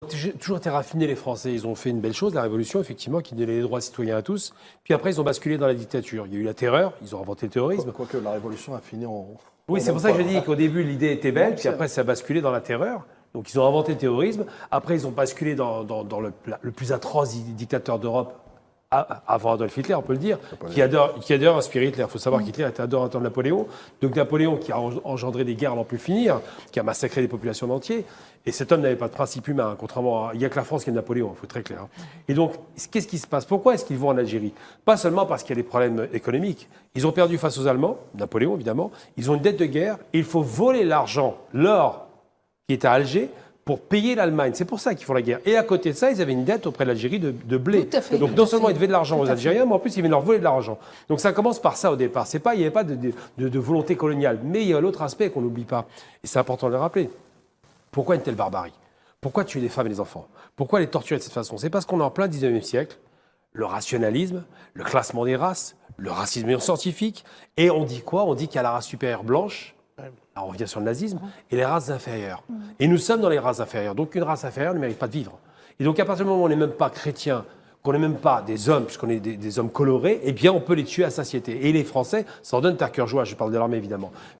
toujours été raffinés, les Français. Ils ont fait une belle chose, la Révolution, effectivement, qui donnait les droits citoyens à tous. Puis après, ils ont basculé dans la dictature. Il y a eu la terreur, ils ont inventé le terrorisme. Quoique la Révolution a fini en... Oui, c'est pour ça que je dis qu'au début, l'idée était belle, puis après, ça a basculé dans la terreur. Donc, ils ont inventé le terrorisme. Après, ils ont basculé dans le plus atroce dictateur d'Europe, avant Adolf Hitler, on peut le dire, qui adore inspirer Hitler. Il faut savoir qu'Hitler était adorateur de Napoléon. Donc, Napoléon qui a engendré des guerres à n'en plus finir, qui a massacré des populations entières. Et cet homme n'avait pas de principe humain, contrairement à... Il n'y a que la France qui aime Napoléon, il faut être très clair. Et donc, qu'est-ce qui se passe? Pourquoi est-ce qu'ils vont en Algérie? Pas seulement parce qu'il y a des problèmes économiques. Ils ont perdu face aux Allemands, Napoléon évidemment. Ils ont une dette de guerre. Et il faut voler l'argent, l'or qui est à Alger, pour payer l'Allemagne. C'est pour ça qu'ils font la guerre. Et à côté de ça, ils avaient une dette auprès de l'Algérie de blé. Tout à fait. Donc non seulement ils devaient de l'argent aux Algériens, mais en plus ils devaient leur voler de l'argent. Donc ça commence par ça au départ. Il n'y avait pas de volonté coloniale. Mais il y a l'autre aspect qu'on n'oublie pas. Et c'est important de le rappeler. Pourquoi une telle barbarie? Pourquoi tuer les femmes et les enfants? Pourquoi les torturer de cette façon? C'est parce qu'on est en plein 19e siècle. Le rationalisme, le classement des races, le racisme scientifique. Et on dit quoi? On dit qu'il y a la race supérieure blanche. Alors on revient sur le nazisme, et les races inférieures. Et nous sommes dans les races inférieures. Donc une race inférieure ne mérite pas de vivre. Et donc à partir du moment où on n'est même pas chrétien, qu'on n'est même pas des hommes, puisqu'on est des hommes colorés, eh bien on peut les tuer à satiété. Et les Français s'en donnent à cœur joie, je parle de l'armée évidemment.